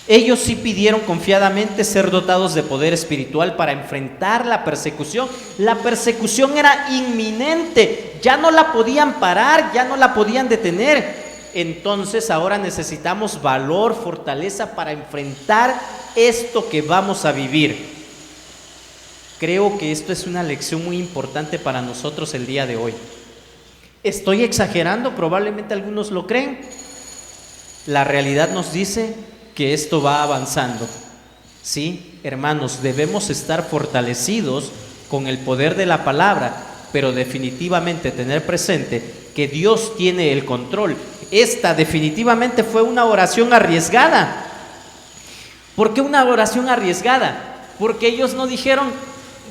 Ellos sí pidieron confiadamente ser dotados de poder espiritual para enfrentar la persecución. La persecución era inminente, ya no la podían parar, ya no la podían detener. Entonces ahora necesitamos valor, fortaleza para enfrentar esto que vamos a vivir. Creo que esto es una lección muy importante para nosotros el día de hoy. ¿Estoy exagerando? Probablemente algunos lo creen. La realidad nos dice que esto va avanzando. Sí, hermanos, debemos estar fortalecidos con el poder de la palabra, pero definitivamente tener presente que Dios tiene el control. Esta definitivamente fue una oración arriesgada. ¿Por qué una oración arriesgada? Porque ellos no dijeron: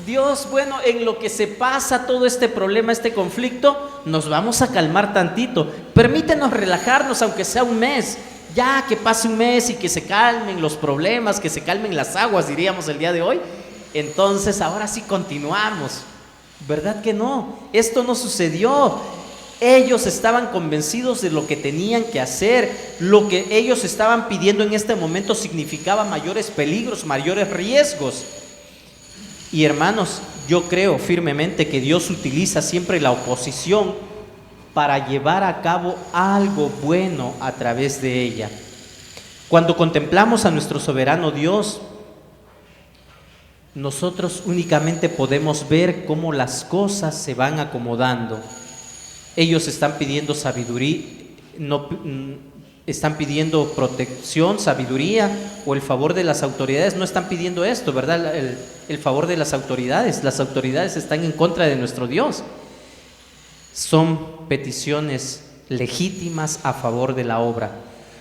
Dios, bueno, en lo que se pasa todo este problema, este conflicto, nos vamos a calmar tantito. Permítenos relajarnos, aunque sea un mes. Ya que pase un mes y que se calmen los problemas, que se calmen las aguas, diríamos el día de hoy. Entonces ahora sí continuamos. ¿Verdad que no? Esto no sucedió. Ellos estaban convencidos de lo que tenían que hacer. Lo que ellos estaban pidiendo en este momento significaba mayores peligros, mayores riesgos. Y hermanos, yo creo firmemente que Dios utiliza siempre la oposición para llevar a cabo algo bueno a través de ella. Cuando contemplamos a nuestro soberano Dios, nosotros únicamente podemos ver cómo las cosas se van acomodando. Ellos están pidiendo sabiduría, están pidiendo protección, sabiduría o el favor de las autoridades. No están pidiendo esto, ¿verdad? El favor de las autoridades. Las autoridades están en contra de nuestro Dios. Son peticiones legítimas a favor de la obra.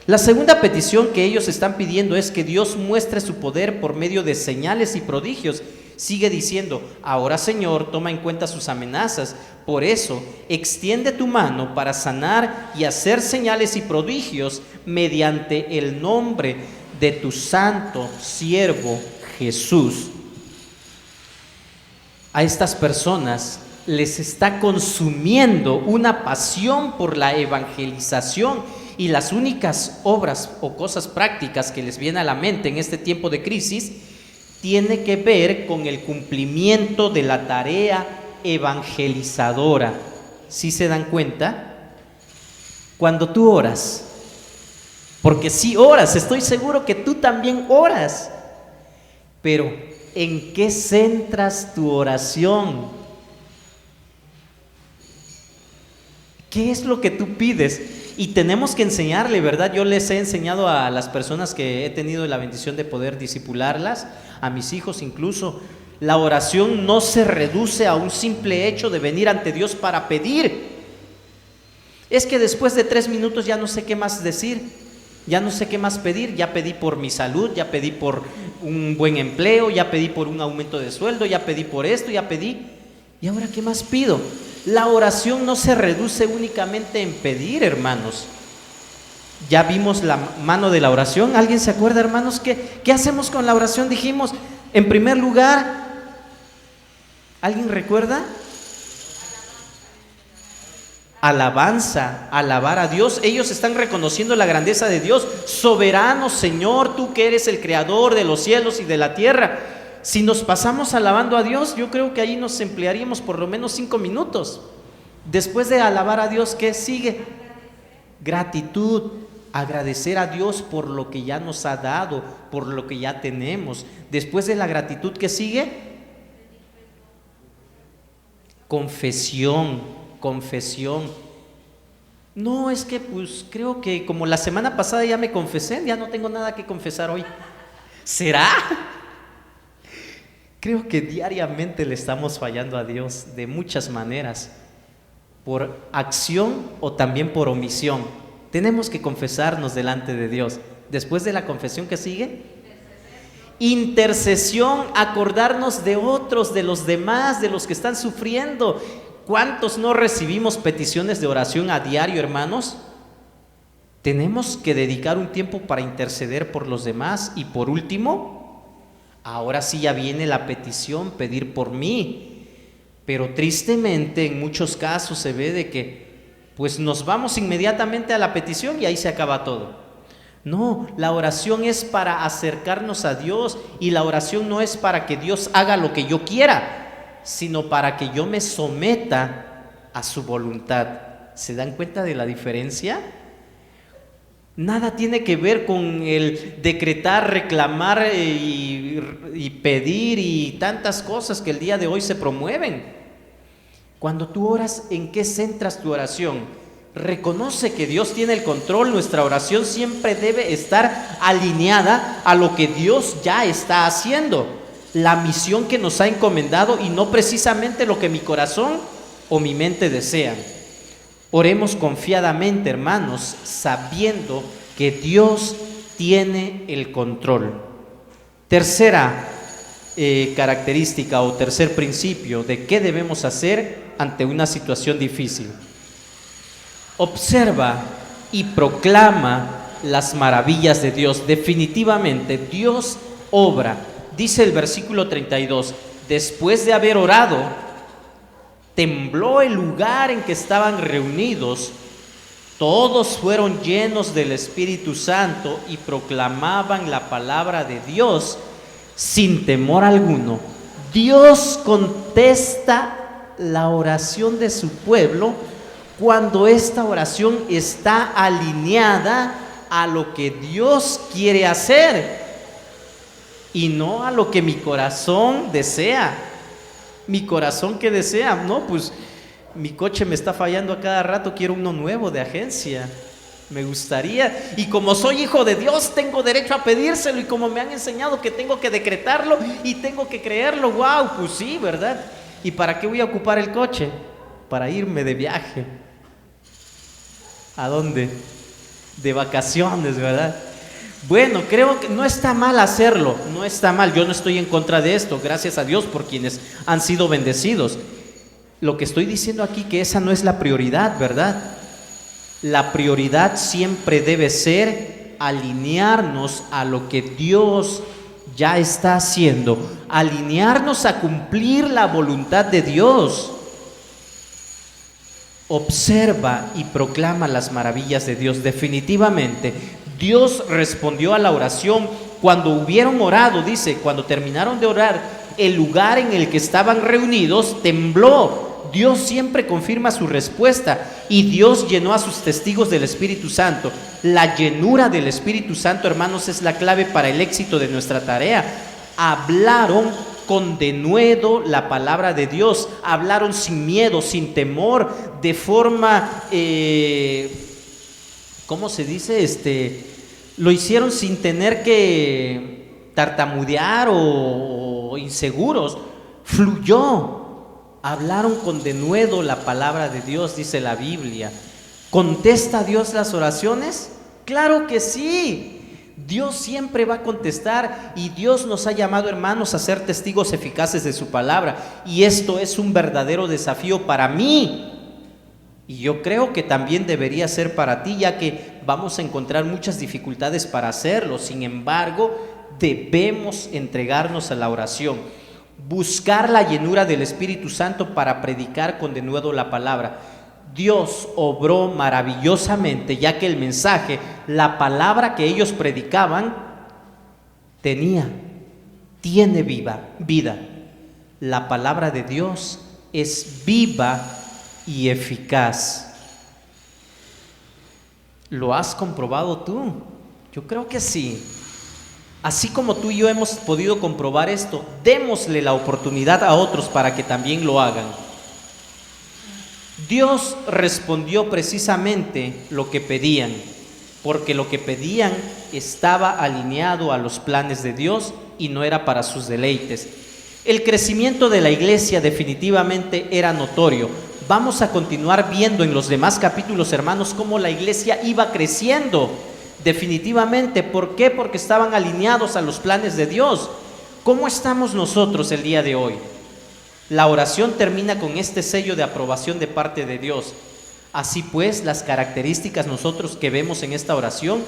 La segunda petición que ellos están pidiendo es que Dios muestre su poder por medio de señales y prodigios. Sigue diciendo: ahora, Señor, toma en cuenta sus amenazas. Por eso, extiende tu mano para sanar y hacer señales y prodigios mediante el nombre de tu santo siervo Jesús. A estas personas les está consumiendo una pasión por la evangelización, y las únicas obras o cosas prácticas que les viene a la mente en este tiempo de crisis tiene que ver con el cumplimiento de la tarea evangelizadora. ¿Sí se dan cuenta? Cuando tú oras, porque si oras, estoy seguro que tú también oras, pero ¿en qué centras tu oración? ¿Qué es lo que tú pides? Y tenemos que enseñarle, ¿verdad? Yo les he enseñado a las personas que he tenido la bendición de poder discipularlas, a mis hijos incluso, la oración no se reduce a un simple hecho de venir ante Dios para pedir. Es que después de 3 minutos ya no sé qué más decir, ya no sé qué más pedir. Ya pedí por mi salud, ya pedí por un buen empleo, ya pedí por un aumento de sueldo, ya pedí por esto, ya pedí. ¿Y ahora qué más pido? La oración no se reduce únicamente en pedir, hermanos. Ya vimos la mano de la oración. ¿Alguien se acuerda, hermanos? ¿Qué hacemos con la oración? Dijimos, en primer lugar, ¿alguien recuerda? Alabanza, alabar a Dios. Ellos están reconociendo la grandeza de Dios. Soberano Señor, tú que eres el creador de los cielos y de la tierra. Si nos pasamos alabando a Dios, yo creo que ahí nos emplearíamos por lo menos 5 minutos. Después de alabar a Dios, ¿qué sigue? Gratitud, agradecer a Dios por lo que ya nos ha dado, por lo que ya tenemos. Después de la gratitud, ¿qué sigue? Confesión. No, es que pues creo que como la semana pasada ya me confesé, ya no tengo nada que confesar hoy. ¿Será? Creo que diariamente le estamos fallando a Dios de muchas maneras, por acción o también por omisión. Tenemos que confesarnos delante de Dios. Después de la confesión, ¿qué sigue? Intercesión, acordarnos de otros, de los demás, de los que están sufriendo. ¿Cuántos no recibimos peticiones de oración a diario, hermanos? Tenemos que dedicar un tiempo para interceder por los demás. Y por último, ahora sí ya viene la petición, pedir por mí. Pero tristemente en muchos casos se ve de que pues nos vamos inmediatamente a la petición y ahí se acaba todo. No, la oración es para acercarnos a Dios, y la oración no es para que Dios haga lo que yo quiera, sino para que yo me someta a su voluntad. ¿Se dan cuenta de la diferencia? Nada tiene que ver con el decretar, reclamar y pedir y tantas cosas que el día de hoy se promueven. Cuando tú oras, ¿en qué centras tu oración? Reconoce que Dios tiene el control. Nuestra oración siempre debe estar alineada a lo que Dios ya está haciendo, la misión que nos ha encomendado, y no precisamente lo que mi corazón o mi mente desean. Oremos confiadamente, hermanos, sabiendo que Dios tiene el control. Tercera característica o tercer principio de qué debemos hacer ante una situación difícil. Observa y proclama las maravillas de Dios. Definitivamente Dios obra. Dice el versículo 32, después de haber orado, tembló el lugar en que estaban reunidos. Todos fueron llenos del Espíritu Santo y proclamaban la palabra de Dios sin temor alguno. Dios contesta la oración de su pueblo cuando esta oración está alineada a lo que Dios quiere hacer y no a lo que mi corazón desea. Mi corazón que desea, no, pues mi coche me está fallando a cada rato, quiero uno nuevo de agencia, me gustaría, y como soy hijo de Dios tengo derecho a pedírselo, y como me han enseñado que tengo que decretarlo y tengo que creerlo, wow, pues sí, ¿verdad? ¿Y para qué voy a ocupar el coche? Para irme de viaje. ¿A dónde? De vacaciones, ¿verdad? Bueno, creo que no está mal hacerlo, no está mal, yo no estoy en contra de esto, gracias a Dios por quienes han sido bendecidos. Lo que estoy diciendo aquí que esa no es la prioridad, ¿verdad? La prioridad siempre debe ser alinearnos a lo que Dios ya está haciendo, alinearnos a cumplir la voluntad de Dios. Observa y proclama las maravillas de Dios. Definitivamente, Dios respondió a la oración cuando hubieron orado, dice, cuando terminaron de orar, el lugar en el que estaban reunidos tembló. Dios siempre confirma su respuesta y Dios llenó a sus testigos del Espíritu Santo. La llenura del Espíritu Santo, hermanos, es la clave para el éxito de nuestra tarea. Hablaron con denuedo la palabra de Dios, hablaron sin miedo, sin temor, de forma, ¿cómo se dice? Lo hicieron sin tener que tartamudear o inseguros, fluyó. Hablaron con denuedo la palabra de Dios, dice la Biblia. ¿Contesta Dios las oraciones? Claro que sí. Dios siempre va a contestar y Dios nos ha llamado, hermanos, a ser testigos eficaces de su palabra. Y esto es un verdadero desafío para mí. Y yo creo que también debería ser para ti, ya que vamos a encontrar muchas dificultades para hacerlo. Sin embargo, debemos entregarnos a la oración. Buscar la llenura del Espíritu Santo para predicar con denuedo la palabra. Dios obró maravillosamente, ya que el mensaje, la palabra que ellos predicaban, tiene vida. La palabra de Dios es viva y eficaz. ¿Lo has comprobado tú? Yo creo que sí. Así como tú y yo hemos podido comprobar esto, démosle la oportunidad a otros para que también lo hagan. Dios respondió precisamente lo que pedían, porque lo que pedían estaba alineado a los planes de Dios y no era para sus deleites. El crecimiento de la iglesia definitivamente era notorio. Vamos a continuar viendo en los demás capítulos, hermanos, cómo la iglesia iba creciendo. Definitivamente, ¿por qué? Porque estaban alineados a los planes de Dios. ¿Cómo estamos nosotros el día de hoy? La oración termina con este sello de aprobación de parte de Dios. Así pues, las características nosotros que vemos en esta oración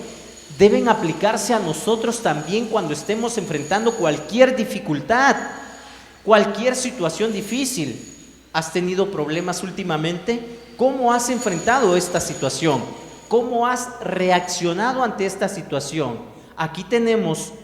deben aplicarse a nosotros también cuando estemos enfrentando cualquier dificultad, cualquier situación difícil. ¿Has tenido problemas últimamente? ¿Cómo has enfrentado esta situación? ¿Cómo has reaccionado ante esta situación? Aquí tenemos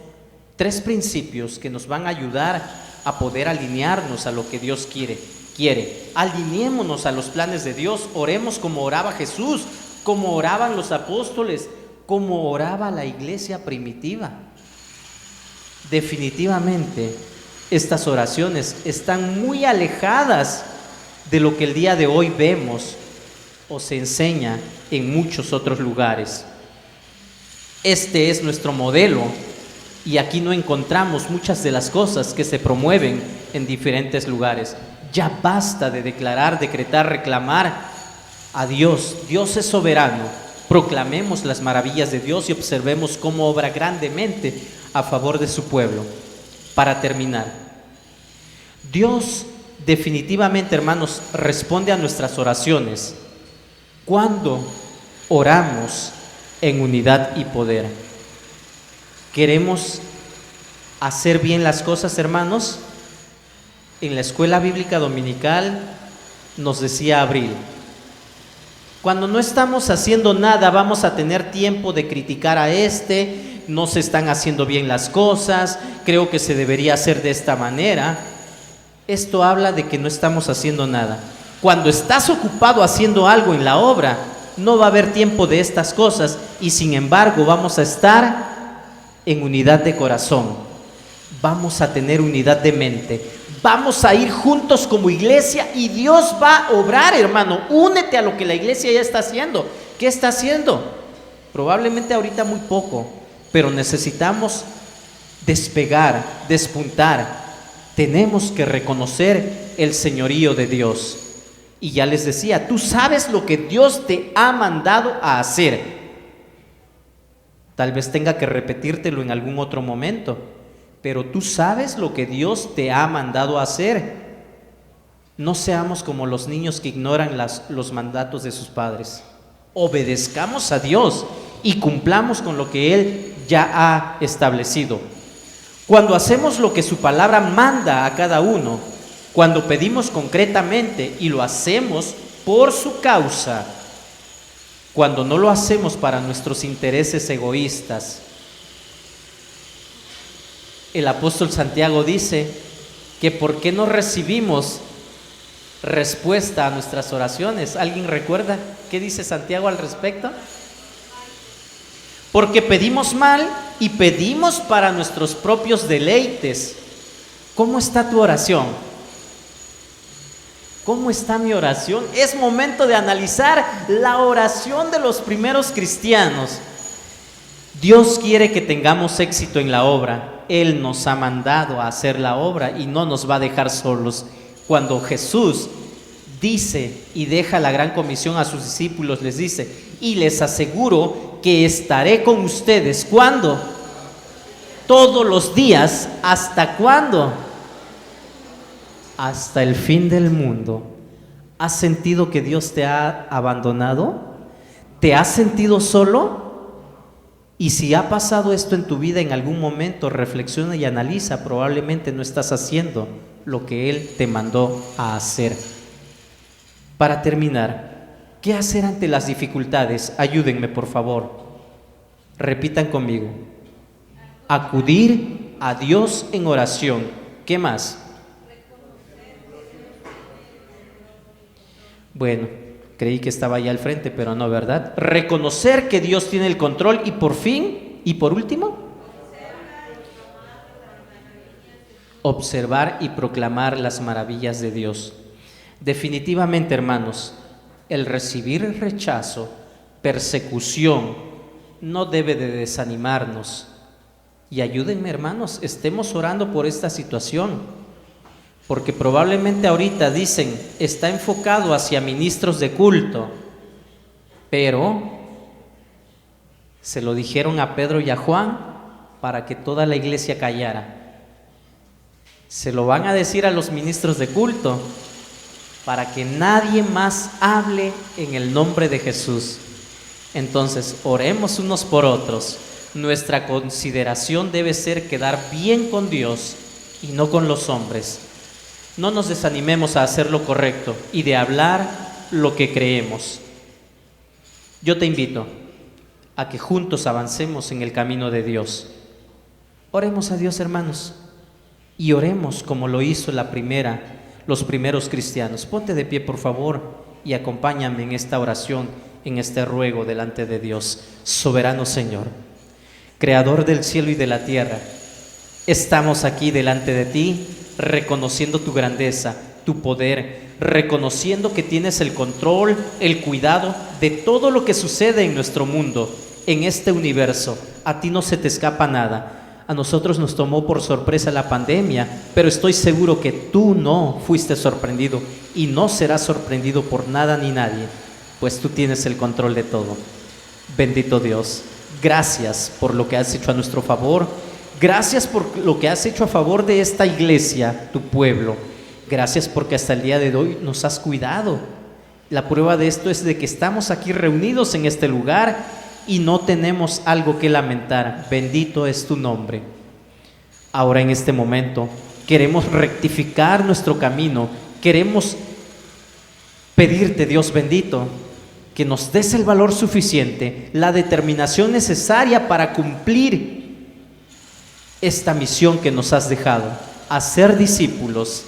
3 principios que nos van a ayudar a poder alinearnos a lo que Dios quiere. Alineémonos a los planes de Dios, oremos como oraba Jesús, como oraban los apóstoles, como oraba la iglesia primitiva. Definitivamente, estas oraciones están muy alejadas de lo que el día de hoy vemos o se enseña en muchos otros lugares. Este es nuestro modelo y aquí no encontramos muchas de las cosas que se promueven en diferentes lugares. Ya basta de declarar, decretar, reclamar a Dios. Dios es soberano. Proclamemos las maravillas de Dios y observemos cómo obra grandemente a favor de su pueblo. Para terminar, Dios definitivamente, hermanos, responde a nuestras oraciones cuando oramos en unidad y poder. ¿Queremos hacer bien las cosas, hermanos? En la escuela bíblica dominical nos decía Abril, cuando no estamos haciendo nada vamos a tener tiempo de criticar a no se están haciendo bien las cosas, creo que se debería hacer de esta manera. Esto habla de que no estamos haciendo nada. Cuando estás ocupado haciendo algo en la obra, no va a haber tiempo de estas cosas y sin embargo vamos a estar en unidad de corazón, vamos a tener unidad de mente, vamos a ir juntos como iglesia y Dios va a obrar, hermano. Únete a lo que la iglesia ya está haciendo. ¿Qué está haciendo? Probablemente ahorita muy poco, pero necesitamos despegar, despuntar. Tenemos que reconocer el señorío de Dios. Y ya les decía, tú sabes lo que Dios te ha mandado a hacer. Tal vez tenga que repetírtelo en algún otro momento, pero tú sabes lo que Dios te ha mandado a hacer. No seamos como los niños que ignoran los mandatos de sus padres. Obedezcamos a Dios y cumplamos con lo que Él ya ha establecido. Cuando hacemos lo que su palabra manda a cada uno, cuando pedimos concretamente y lo hacemos por su causa, cuando no lo hacemos para nuestros intereses egoístas, el apóstol Santiago dice que ¿por qué no recibimos respuesta a nuestras oraciones? ¿Alguien recuerda qué dice Santiago al respecto? Porque pedimos mal y pedimos para nuestros propios deleites. ¿Cómo está tu oración? ¿Cómo está mi oración? Es momento de analizar la oración de los primeros cristianos. Dios quiere que tengamos éxito en la obra. Él nos ha mandado a hacer la obra y no nos va a dejar solos. Cuando Jesús dice y deja la gran comisión a sus discípulos, les dice: y les aseguro que estaré con ustedes. ¿Cuándo? Todos los días. ¿Hasta cuándo? Hasta el fin del mundo. ¿Has sentido que Dios te ha abandonado? ¿Te has sentido solo? Y si ha pasado esto en tu vida en algún momento, reflexiona y analiza. Probablemente no estás haciendo lo que Él te mandó a hacer. Para terminar, ¿qué hacer ante las dificultades? Ayúdenme, por favor. Repitan conmigo. Acudir a Dios en oración. ¿Qué más? Bueno, creí que estaba allá al frente, pero no, ¿verdad? Reconocer que Dios tiene el control y por fin, y por último, observar y proclamar las maravillas de Dios. Definitivamente, hermanos, el recibir rechazo, persecución, no debe de desanimarnos. Y ayúdenme, hermanos, estemos orando por esta situación. Porque probablemente ahorita dicen, está enfocado hacia ministros de culto, pero se lo dijeron a Pedro y a Juan para que toda la iglesia callara. Se lo van a decir a los ministros de culto para que nadie más hable en el nombre de Jesús. Entonces, oremos unos por otros. Nuestra consideración debe ser quedar bien con Dios y no con los hombres. No nos desanimemos a hacer lo correcto y de hablar lo que creemos. Yo te invito a que juntos avancemos en el camino de Dios. Oremos a Dios, hermanos, y oremos como lo hizo los primeros cristianos. Ponte de pie, por favor, y acompáñame en esta oración, en este ruego delante de Dios. Soberano Señor, Creador del cielo y de la tierra, estamos aquí delante de ti, reconociendo tu grandeza, tu poder, reconociendo que tienes el control, el cuidado de todo lo que sucede en nuestro mundo, en este universo. A ti no se te escapa nada. A nosotros nos tomó por sorpresa la pandemia, pero estoy seguro que tú no fuiste sorprendido y no serás sorprendido por nada ni nadie, pues tú tienes el control de todo. Bendito Dios, gracias por lo que has hecho a nuestro favor. Gracias por lo que has hecho a favor de esta iglesia, tu pueblo. Gracias porque hasta el día de hoy nos has cuidado. La prueba de esto es de que estamos aquí reunidos en este lugar y no tenemos algo que lamentar. Bendito es tu nombre. Ahora en este momento queremos rectificar nuestro camino. Queremos pedirte, Dios bendito, que nos des el valor suficiente, la determinación necesaria para cumplir esta misión que nos has dejado, hacer discípulos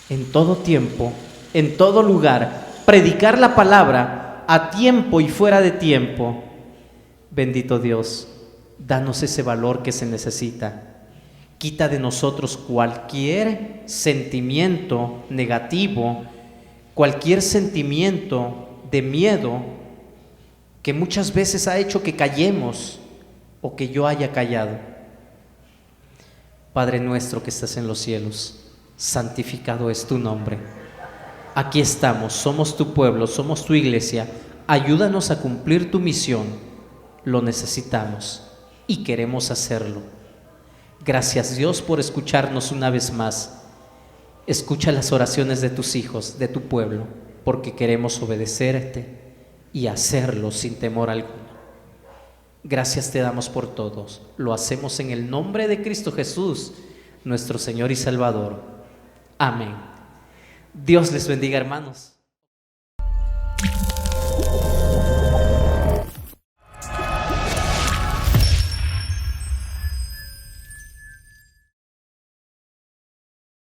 en todo tiempo, en todo lugar, predicar la palabra a tiempo y fuera de tiempo. Bendito Dios, danos ese valor que se necesita. Quita de nosotros cualquier sentimiento negativo, cualquier sentimiento de miedo que muchas veces ha hecho que callemos o que yo haya callado. Padre nuestro que estás en los cielos, santificado es tu nombre. Aquí estamos, somos tu pueblo, somos tu iglesia. Ayúdanos a cumplir tu misión. Lo necesitamos y queremos hacerlo. Gracias, Dios, por escucharnos una vez más. Escucha las oraciones de tus hijos, de tu pueblo, porque queremos obedecerte y hacerlo sin temor alguno. Gracias te damos por todos. Lo hacemos en el nombre de Cristo Jesús, nuestro Señor y Salvador. Amén. Dios les bendiga, hermanos.